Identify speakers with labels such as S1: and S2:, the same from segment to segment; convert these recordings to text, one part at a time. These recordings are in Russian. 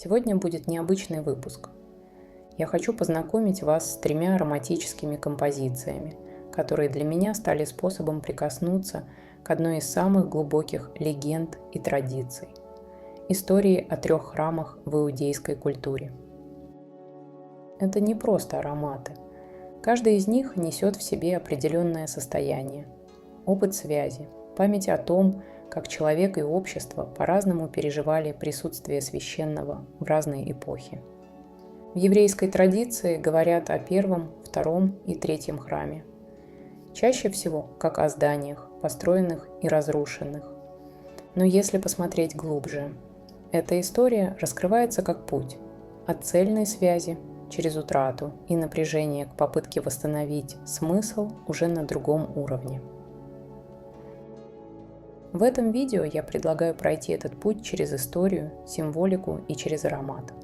S1: Сегодня будет необычный выпуск. Я хочу познакомить вас с 3 ароматическими композициями, которые для меня стали способом прикоснуться к одной из самых глубоких легенд и традиций – истории о 3 храмах в иудейской культуре. Это не просто ароматы. Каждый из них несет в себе определенное состояние, опыт связи, память о том, как человек и общество по-разному переживали присутствие священного в разные эпохи. В еврейской традиции говорят о 1, 2 и 3 храме. Чаще всего как о зданиях, построенных и разрушенных. Но если посмотреть глубже, эта история раскрывается как путь от цельной связи через утрату и напряжение к попытке восстановить смысл уже на другом уровне. В этом видео я предлагаю пройти этот путь через историю, символику и через аромат,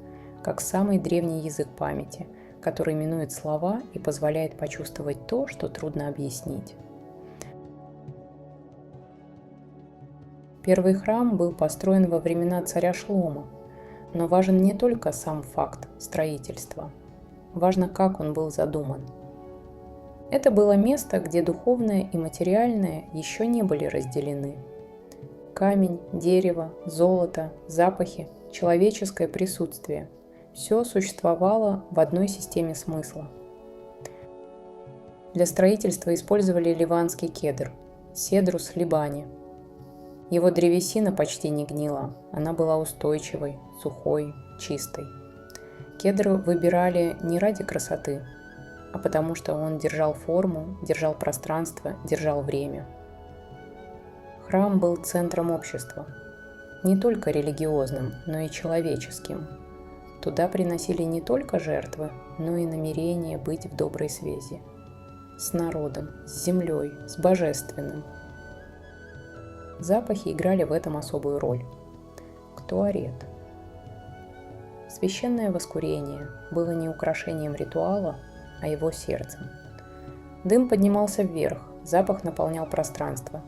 S1: как самый древний язык памяти, который минует слова и позволяет почувствовать то, что трудно объяснить. Первый храм был построен во времена царя Шломо, но важен не только сам факт строительства, важно, как он был задуман. Это было место, где духовное и материальное еще не были разделены. Камень, дерево, золото, запахи, человеческое присутствие – все существовало в одной системе смысла. Для строительства использовали ливанский кедр – Cedrus libani. Его древесина почти не гнила, она была устойчивой, сухой, чистой. Кедр выбирали не ради красоты, а потому что он держал форму, держал пространство, держал время. Храм был центром общества, не только религиозным, но и человеческим. Туда приносили не только жертвы, но и намерение быть в доброй связи с народом, с землей, с божественным. Запахи играли в этом особую роль. Ктуарет. Священное воскурение было не украшением ритуала, а его сердцем. Дым поднимался вверх, запах наполнял пространство.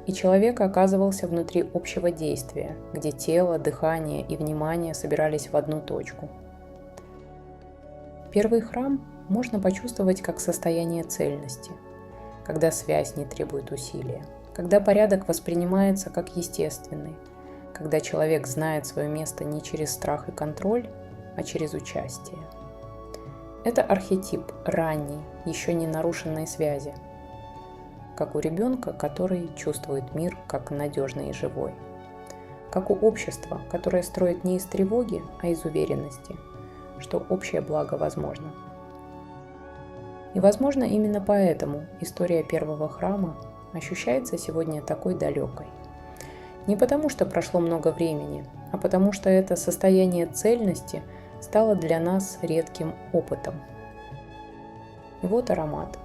S1: И человек оказывался внутри общего действия, где тело, дыхание и внимание собирались в одну точку. Первый храм можно почувствовать как состояние цельности, когда связь не требует усилия, когда порядок воспринимается как естественный, когда человек знает свое место не через страх и контроль, а через участие. Это архетип ранней, еще не нарушенной связи, как у ребенка, который чувствует мир как надежный и живой, как у общества, которое строит не из тревоги, а из уверенности, что общее благо возможно. И, возможно, именно поэтому история первого храма ощущается сегодня такой далекой. Не потому, что прошло много времени, а потому, что это состояние цельности стало для нас редким опытом. И вот аромат,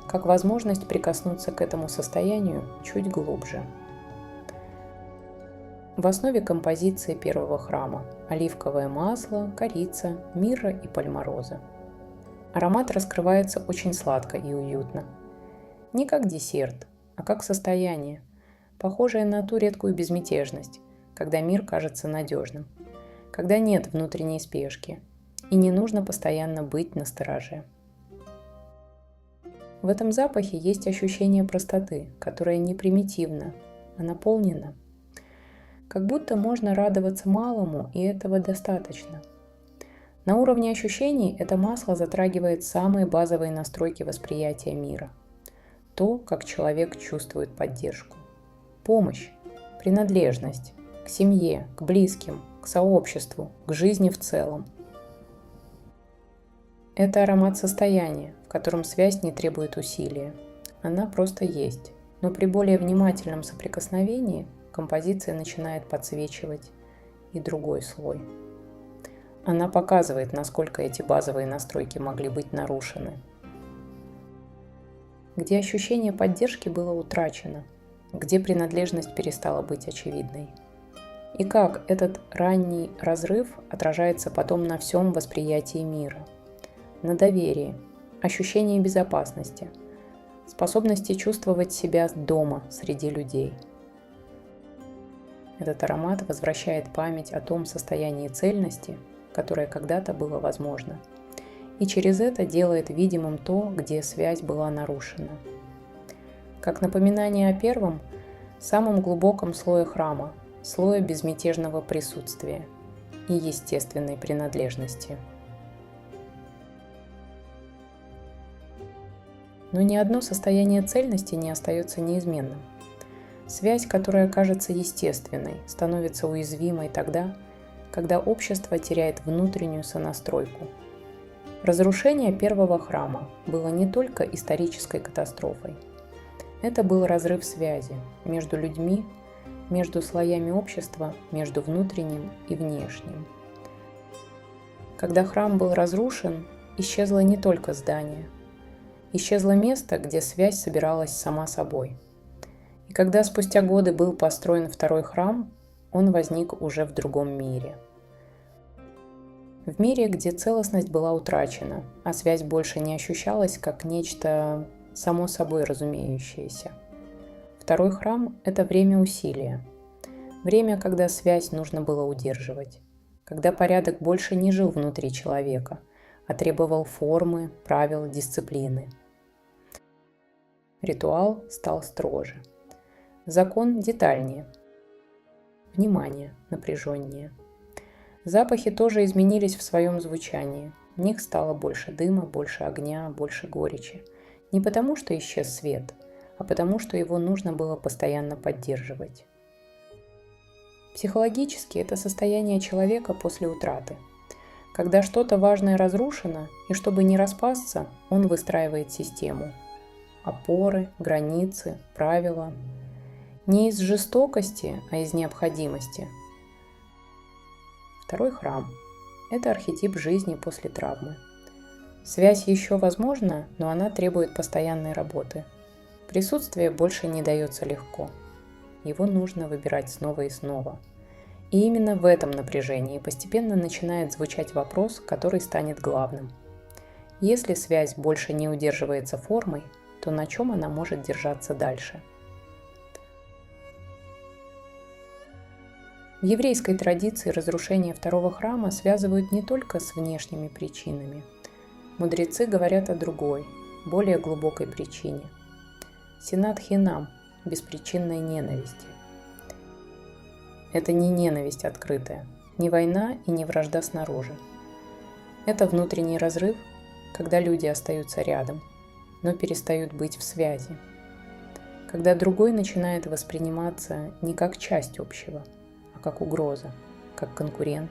S1: как возможность прикоснуться к этому состоянию чуть глубже. В основе композиции первого храма оливковое масло, корица, мирра и пальмороза. Аромат раскрывается очень сладко и уютно. Не как десерт, а как состояние, похожее на ту редкую безмятежность, когда мир кажется надежным, когда нет внутренней спешки и не нужно постоянно быть настороже. В этом запахе есть ощущение простоты, которое не примитивно, а наполнено. Как будто можно радоваться малому, и этого достаточно. На уровне ощущений это масло затрагивает самые базовые настройки восприятия мира. То, как человек чувствует поддержку. Помощь, принадлежность к семье, к близким, к сообществу, к жизни в целом. Это аромат состояния, в котором связь не требует усилия. Она просто есть. Но при более внимательном соприкосновении композиция начинает подсвечивать и другой слой. Она показывает, насколько эти базовые настройки могли быть нарушены. Где ощущение поддержки было утрачено, где принадлежность перестала быть очевидной. И как этот ранний разрыв отражается потом на всем восприятии мира. На доверии, ощущении безопасности, способности чувствовать себя дома среди людей. Этот аромат возвращает память о том состоянии цельности, которое когда-то было возможно, и через это делает видимым то, где связь была нарушена. Как напоминание о первом, самом глубоком слое храма, слое безмятежного присутствия и естественной принадлежности. Но ни одно состояние цельности не остается неизменным. Связь, которая кажется естественной, становится уязвимой тогда, когда общество теряет внутреннюю сонастройку. Разрушение первого храма было не только исторической катастрофой. Это был разрыв связи между людьми, между слоями общества, между внутренним и внешним. Когда храм был разрушен, исчезло не только здание. Исчезло место, где связь собиралась сама собой. И когда спустя годы был построен второй храм, он возник уже в другом мире. В мире, где целостность была утрачена, а связь больше не ощущалась как нечто само собой разумеющееся. Второй храм – это время усилия. Время, когда связь нужно было удерживать. Когда порядок больше не жил внутри человека, а требовал формы, правил, дисциплины. Ритуал стал строже. Закон детальнее. Внимание напряженнее. Запахи тоже изменились в своем звучании. В них стало больше дыма, больше огня, больше горечи. Не потому, что исчез свет, а потому, что его нужно было постоянно поддерживать. Психологически это состояние человека после утраты. Когда что-то важное разрушено, и чтобы не распасться, он выстраивает систему. Опоры, границы, правила. Не из жестокости, а из необходимости. Второй храм – это архетип жизни после травмы. Связь еще возможна, но она требует постоянной работы. Присутствие больше не дается легко. Его нужно выбирать снова и снова. И именно в этом напряжении постепенно начинает звучать вопрос, который станет главным. Если связь больше не удерживается формой, то на чем она может держаться дальше? В еврейской традиции разрушение второго храма связывают не только с внешними причинами. Мудрецы говорят о другой, более глубокой причине. Синат хинам – беспричинной ненависти. Это не ненависть открытая, не война и не вражда снаружи. Это внутренний разрыв, когда люди остаются рядом, но перестают быть в связи. Когда другой начинает восприниматься не как часть общего, а как угроза, как конкурент,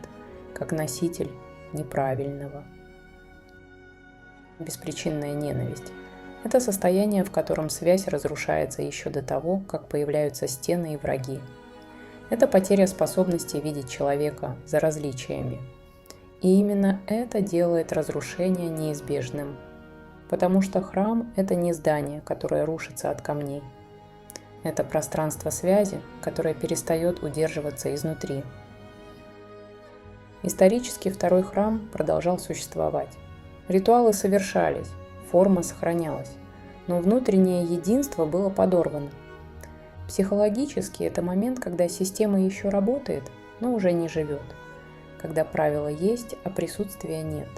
S1: как носитель неправильного. Беспричинная ненависть – это состояние, в котором связь разрушается еще до того, как появляются стены и враги. Это потеря способности видеть человека за различиями. И именно это делает разрушение неизбежным. Потому что храм – это не здание, которое рушится от камней. Это пространство связи, которое перестает удерживаться изнутри. Исторически второй храм продолжал существовать. Ритуалы совершались, форма сохранялась, но внутреннее единство было подорвано. Психологически это момент, когда система еще работает, но уже не живет. Когда правила есть, а присутствия нет.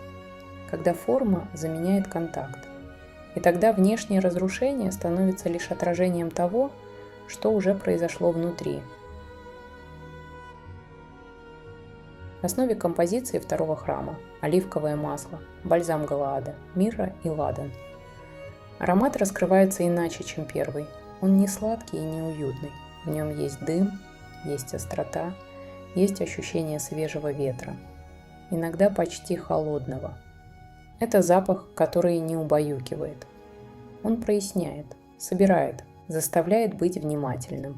S1: Когда форма заменяет контакт. И тогда внешнее разрушение становится лишь отражением того, что уже произошло внутри. В основе композиции второго храма – оливковое масло, бальзам Галаада, мирра и ладан. Аромат раскрывается иначе, чем первый. Он не сладкий и не уютный. В нем есть дым, есть острота, есть ощущение свежего ветра, иногда почти холодного. Это запах, который не убаюкивает. Он проясняет, собирает, заставляет быть внимательным.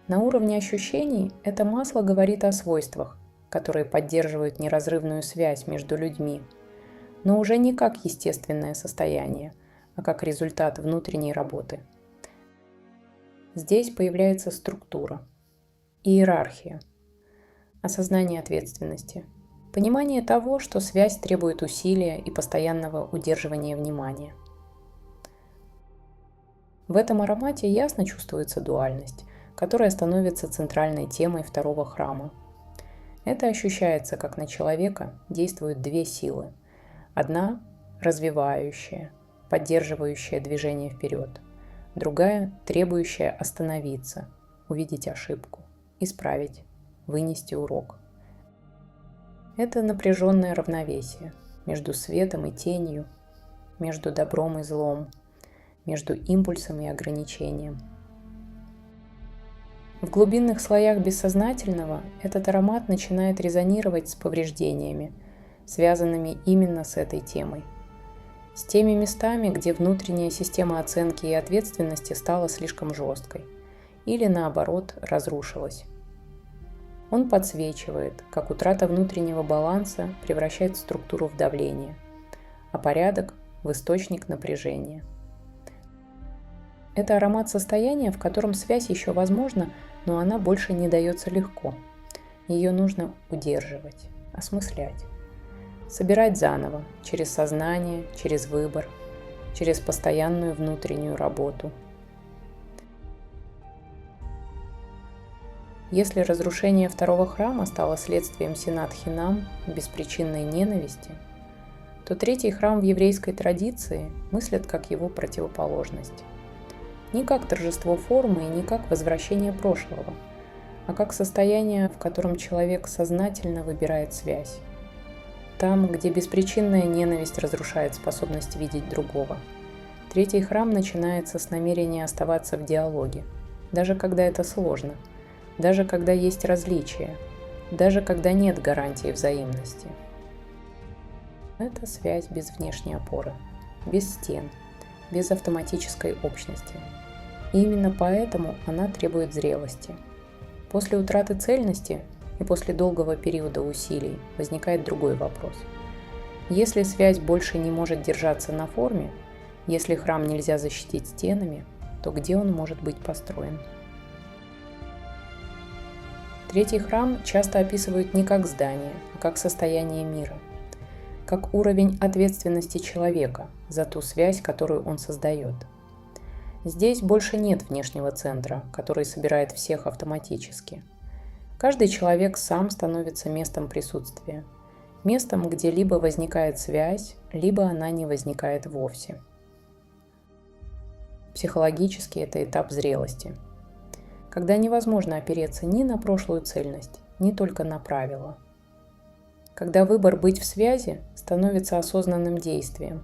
S1: На уровне ощущений это масло говорит о свойствах, которые поддерживают неразрывную связь между людьми, но уже не как естественное состояние, а как результат внутренней работы. Здесь появляется структура, иерархия, осознание ответственности, понимание того, что связь требует усилия и постоянного удерживания внимания. В этом аромате ясно чувствуется дуальность. которая становится центральной темой второго храма. Это ощущается, как на человека действуют две силы. Одна – развивающая, поддерживающая движение вперед. Другая – требующая остановиться, увидеть ошибку, исправить, вынести урок. Это напряженное равновесие между светом и тенью, между добром и злом, между импульсом и ограничением. В глубинных слоях бессознательного этот аромат начинает резонировать с повреждениями, связанными именно с этой темой. С теми местами, где внутренняя система оценки и ответственности стала слишком жесткой или, наоборот, разрушилась. Он подсвечивает, как утрата внутреннего баланса превращает структуру в давление, а порядок – в источник напряжения. Это аромат состояния, в котором связь еще возможна, но она больше не дается легко. Ее нужно удерживать, осмыслять, собирать заново, через сознание, через выбор, через постоянную внутреннюю работу. Если разрушение второго храма стало следствием синат-хинам, беспричинной ненависти, то третий храм в еврейской традиции мыслят как его противоположность. Не как торжество формы и не как возвращение прошлого, а как состояние, в котором человек сознательно выбирает связь. Там, где беспричинная ненависть разрушает способность видеть другого. Третий храм начинается с намерения оставаться в диалоге, даже когда это сложно, даже когда есть различия, даже когда нет гарантии взаимности. Это связь без внешней опоры, без стен, без автоматической общности. И именно поэтому она требует зрелости. После утраты цельности и после долгого периода усилий возникает другой вопрос. Если связь больше не может держаться на форме, если храм нельзя защитить стенами, то где он может быть построен? Третий храм часто описывают не как здание, а как состояние мира, как уровень ответственности человека за ту связь, которую он создает. Здесь больше нет внешнего центра, который собирает всех автоматически. Каждый человек сам становится местом присутствия, местом, где либо возникает связь, либо она не возникает вовсе. Психологически это этап зрелости, когда невозможно опереться ни на прошлую цельность, ни только на правила. Когда выбор быть в связи становится осознанным действием.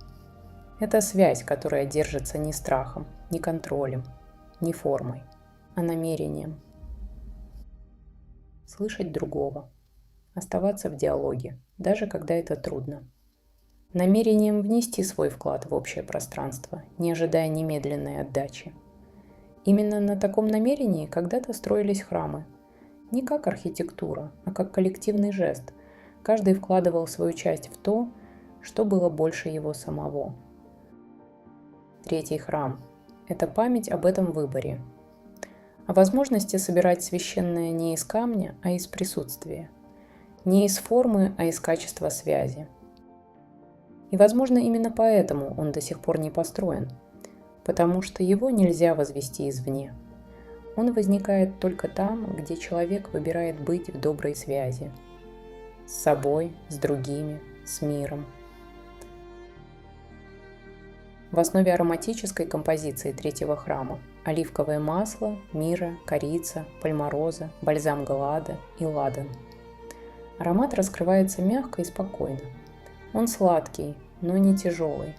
S1: Это связь, которая держится не страхом, не контролем, не формой, а намерением. Слышать другого, оставаться в диалоге, даже когда это трудно. Намерением внести свой вклад в общее пространство, не ожидая немедленной отдачи. Именно на таком намерении когда-то строились храмы. Не как архитектура, а как коллективный жест. Каждый вкладывал свою часть в то, что было больше его самого. Третий храм – это память об этом выборе, о возможности собирать священное не из камня, а из присутствия, не из формы, а из качества связи. И, возможно, именно поэтому он до сих пор не построен, потому что его нельзя возвести извне. Он возникает только там, где человек выбирает быть в доброй связи с собой, с другими, с миром. В основе ароматической композиции третьего храма оливковое масло, мирра, корица, пальмороза, бальзам Галаада и ладан. Аромат раскрывается мягко и спокойно. Он сладкий, но не тяжелый.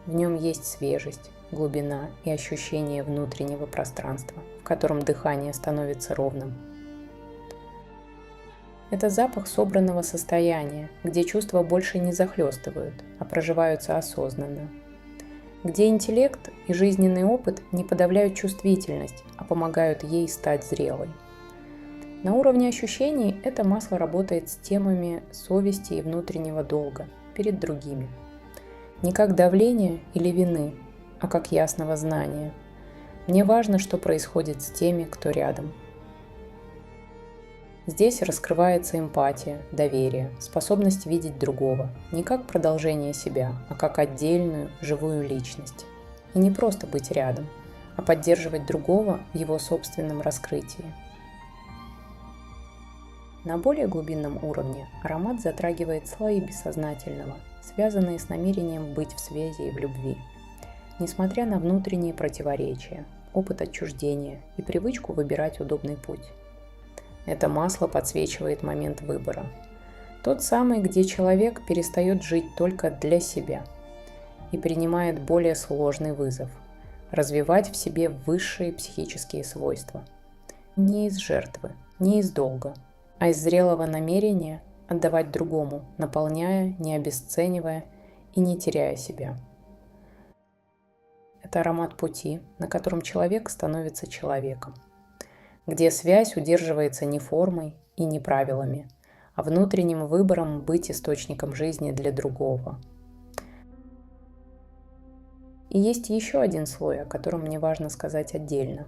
S1: В нем есть свежесть, глубина и ощущение внутреннего пространства, в котором дыхание становится ровным. Это запах собранного состояния, где чувства больше не захлестывают, а проживаются осознанно. Где интеллект и жизненный опыт не подавляют чувствительность, а помогают ей стать зрелой. На уровне ощущений это масло работает с темами совести и внутреннего долга перед другими. Не как давление или вины, а как ясного знания. Мне важно, что происходит с теми, кто рядом. Здесь раскрывается эмпатия, доверие, способность видеть другого, не как продолжение себя, а как отдельную, живую личность. И не просто быть рядом, а поддерживать другого в его собственном раскрытии. На более глубинном уровне аромат затрагивает слои бессознательного, связанные с намерением быть в связи и в любви. Несмотря на внутренние противоречия, опыт отчуждения и привычку выбирать удобный путь. Это масло подсвечивает момент выбора. Тот самый, где человек перестает жить только для себя и принимает более сложный вызов – развивать в себе высшие психические свойства. Не из жертвы, не из долга, а из зрелого намерения отдавать другому, наполняя, не обесценивая и не теряя себя. Это аромат пути, на котором человек становится человеком, где связь удерживается не формой и не правилами, а внутренним выбором быть источником жизни для другого. И есть еще один слой, о котором мне важно сказать отдельно.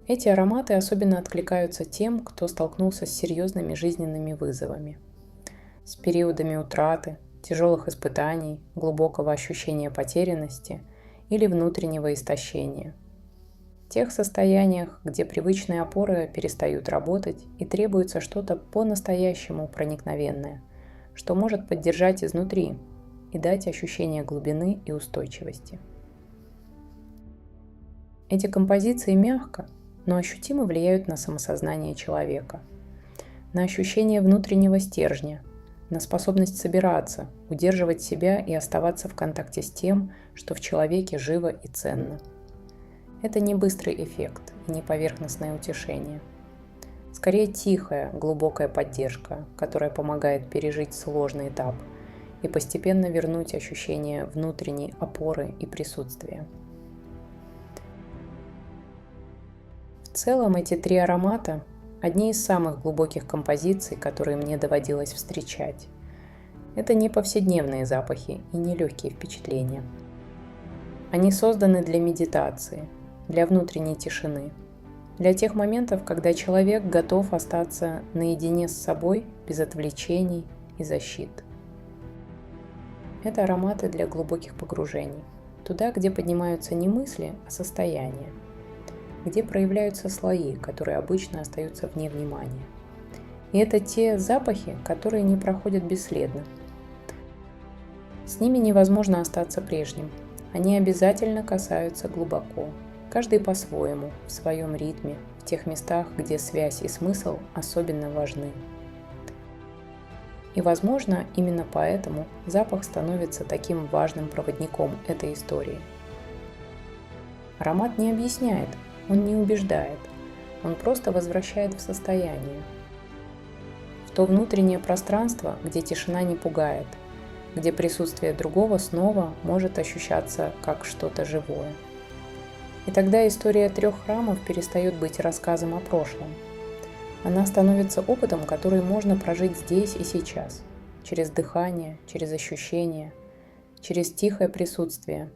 S1: Эти ароматы особенно откликаются тем, кто столкнулся с серьезными жизненными вызовами, с периодами утраты, тяжелых испытаний, глубокого ощущения потерянности или внутреннего истощения. В тех состояниях, где привычные опоры перестают работать и требуется что-то по-настоящему проникновенное, что может поддержать изнутри и дать ощущение глубины и устойчивости. Эти композиции мягко, но ощутимо влияют на самосознание человека, на ощущение внутреннего стержня, на способность собираться, удерживать себя и оставаться в контакте с тем, что в человеке живо и ценно. Это не быстрый эффект и не поверхностное утешение. Скорее тихая, глубокая поддержка, которая помогает пережить сложный этап и постепенно вернуть ощущение внутренней опоры и присутствия. В целом эти три аромата – одни из самых глубоких композиций, которые мне доводилось встречать. Это не повседневные запахи и не легкие впечатления. Они созданы для медитации, для внутренней тишины, для тех моментов, когда человек готов остаться наедине с собой, без отвлечений и защит. Это ароматы для глубоких погружений, туда, где поднимаются не мысли, а состояния, где проявляются слои, которые обычно остаются вне внимания. И это те запахи, которые не проходят бесследно. С ними невозможно остаться прежним. Они обязательно касаются глубоко, каждый по-своему, в своем ритме, в тех местах, где связь и смысл особенно важны. И, возможно, именно поэтому запах становится таким важным проводником этой истории. Аромат не объясняет, он не убеждает, он просто возвращает в состояние. В то внутреннее пространство, где тишина не пугает, где присутствие другого снова может ощущаться как что-то живое. И тогда история 3 храмов перестает быть рассказом о прошлом. Она становится опытом, который можно прожить здесь и сейчас, через дыхание, через ощущения, через тихое присутствие,